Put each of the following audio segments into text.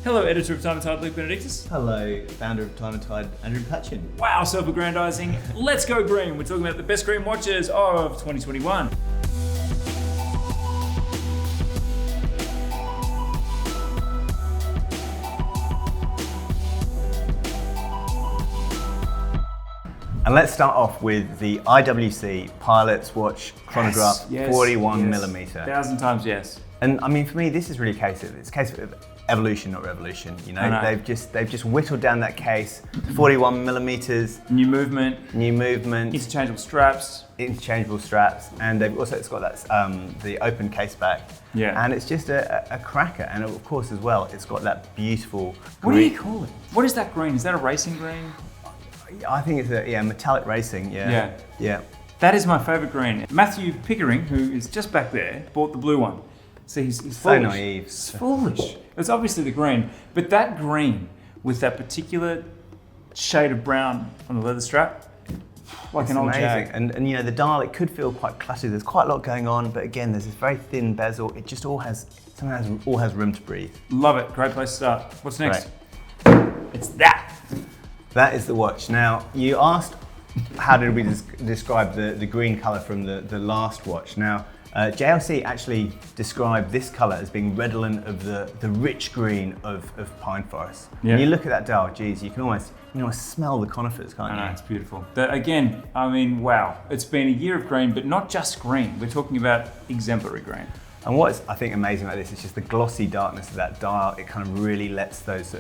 Hello, editor of Time+Tide, Luke Benedictus. Hello, founder of Time+Tide, Andrew Patchin. Wow, self-aggrandizing. Let's go green. We're talking about the best green watches of 2021. And let's start off with the IWC Pilot's Watch Chronograph 41mm. 1,000 times yes. And I mean, for me, this is really it's a case of evolution, not revolution. You know, they've just whittled down that case to 41mm. New movement, interchangeable straps, and it's got that the open case back. Yeah. And it's just a cracker, and of course as well, it's got that beautiful green. What do you call it? What is that green? Is that a racing green? I think it's a metallic racing. Yeah. That is my favourite green. Matthew Pickering, who is just back there, bought the blue one. So he's so foolish. naive. It's foolish. It's obviously the green, but that green with that particular shade of brown on the leather strap, like an old Jag. And you know, the dial, it could feel quite cluttered. There's quite a lot going on, but again, there's this very thin bezel. It just all has room to breathe. Love it. Great place to start. What's next? Right. It's that. That is the watch. Now, you asked how did we describe the green color from the last watch. Now, JLC actually described this color as being redolent of the rich green of pine forest. Yeah. When you look at that dial, geez, you can almost smell the conifers, can't you? I know, it's beautiful. Again, I mean, wow. It's been a year of green, but not just green. We're talking about exemplary green. And what's, I think, amazing about this is just the glossy darkness of that dial. It kind of really lets those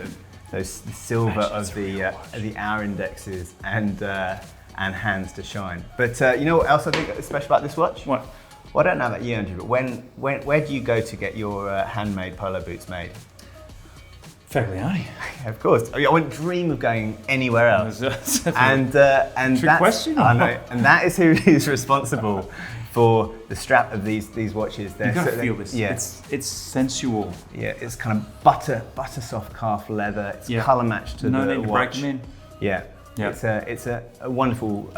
silver of the hour indexes and hands to shine. But you know what else I think is special about this watch? What? Well, I don't know about you, Andrew, but where do you go to get your handmade polo boots made? Fagliani. Of course. I wouldn't dream of going anywhere else. and trick question. I know, and that is who is responsible for the strap of these watches. You've got to feel this. Yeah. It's sensual. Yeah, it's kind of butter soft calf leather. It's colour matched to the watch. No need to break them in. Yeah. Yeah. It's a wonderful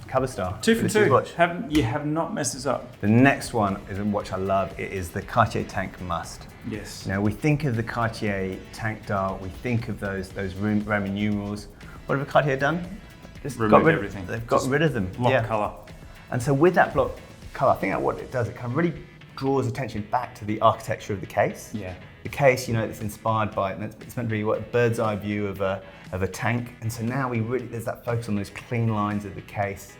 cover star. 2 for 2. Watch. You have not messed this up. The next one is a watch I love. It is the Cartier Tank Must. Yes. Now we think of the Cartier Tank dial. We think of those Roman numerals. What have Cartier done? Just got rid of everything. They've got rid of them. Block colour. And so with that block colour, I think that what it does, it kind of really draws attention back to the architecture of the case. Yeah. The case, you know, it's inspired by, it's meant to be a bird's eye view of a tank. And so now there's that focus on those clean lines of the case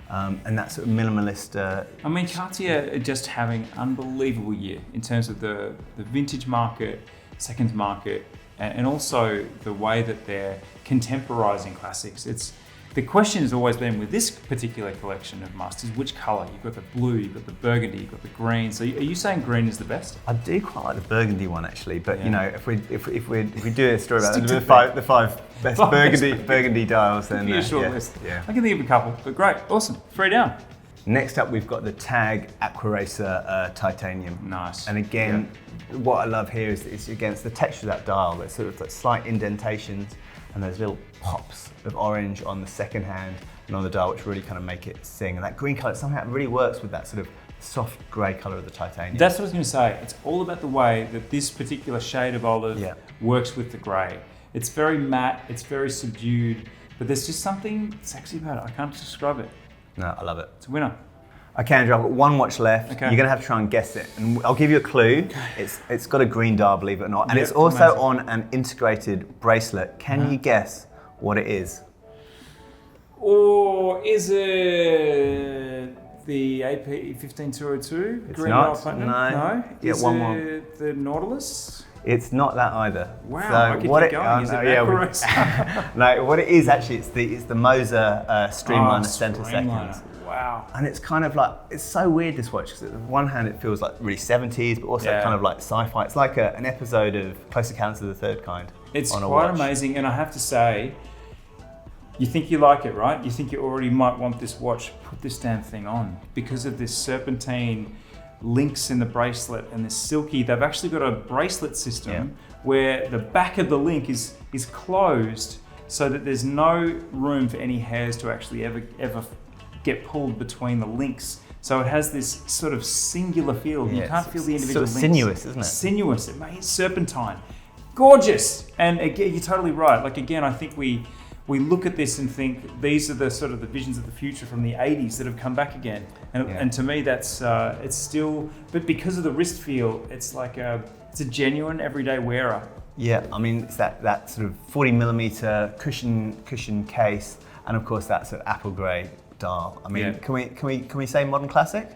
and that sort of minimalist. I mean, Cartier are just having an unbelievable year in terms of the vintage market, seconds market, and also the way that they're contemporizing classics. The question has always been with this particular collection of musts is which colour? You've got the blue, you've got the burgundy, you've got the green. So are you saying green is the best? I do quite like the burgundy one actually, but you know, if we do a story about the five best burgundy dials, then a short list. Yeah. I can think of a couple, but great, awesome, 3 down. Next up, we've got the Tag Aquaracer Titanium. Nice. And again, what I love here is against the texture of that dial. There's sort of like slight indentations and those little pops of orange on the second hand and on the dial, which really kind of make it sing. And that green color somehow really works with that sort of soft grey color of the titanium. That's what I was going to say. It's all about the way that this particular shade of olive works with the grey. It's very matte, it's very subdued, but there's just something sexy about it. I can't describe it. No, I love it. It's a winner. Okay, Andrew, I've got one watch left. Okay. You're going to have to try and guess it. And I'll give you a clue. It's got a green dial, believe it or not. And it's also on an integrated bracelet. Can you guess what it is? Or is it the AP 15202? It's green not. dial platinum? No. Is it the Nautilus? It's not that either. Wow, so I could keep going. Is it Aquaracer? No, what it is actually, it's the Moser Streamliner Center Seconds. Wow. And it's kind of like, it's so weird this watch, because on one hand it feels like really 70s, but also kind of like sci-fi. It's like an episode of Close Encounters of the Third Kind. It's quite amazing, and I have to say, you think you like it, right? You think you already might want this watch, put this damn thing on. Because of this serpentine links in the bracelet and this silky, they've actually got a bracelet system where the back of the link is closed so that there's no room for any hairs to actually ever get pulled between the links. So it has this sort of singular feel. You can't feel the individual links. Sinuous, isn't it? Sinuous, it makes serpentine. gorgeous. And again, you're totally right. Like again, I think we look at this and think these are the sort of the visions of the future from the 80s that have come back again. And to me, that's it's still, but because of the wrist feel, it's like it's a genuine everyday wearer. Yeah, I mean, it's that sort of 40mm cushion case, and of course that sort of apple grey dial. I mean, can we say modern classic?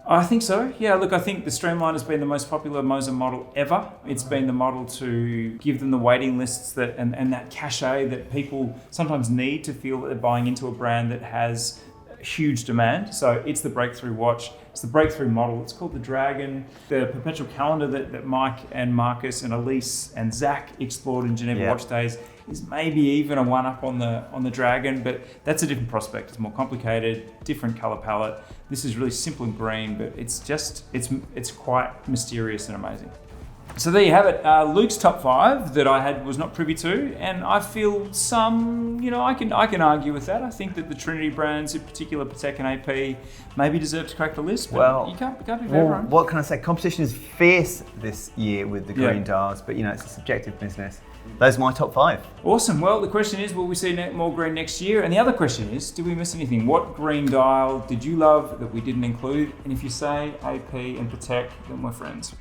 I think so. Yeah, look, I think the Streamline has been the most popular Moser model ever. It's been the model to give them the waiting lists that and that cachet that people sometimes need to feel that they're buying into a brand that has huge demand. So it's the breakthrough watch. It's the breakthrough model. It's called the Dragon. The perpetual calendar that Mike and Marcus and Elise and Zach explored in Geneva Watch Days is maybe even a one-up on the Dragon, but that's a different prospect. It's more complicated, different color palette. This is really simple and green, but it's quite mysterious and amazing. So there you have it, Luke's top 5 that I was not privy to, and I feel some, I can argue with that. I think that the Trinity brands, in particular Patek and AP, maybe deserve to crack the list, but you can't be for everyone. What can I say? Competition is fierce this year with the green dials, but it's a subjective business. Those are my top 5. Awesome. Well, the question is, will we see more green next year? And the other question is, did we miss anything? What green dial did you love that we didn't include? And if you say AP and Patek, then we're friends.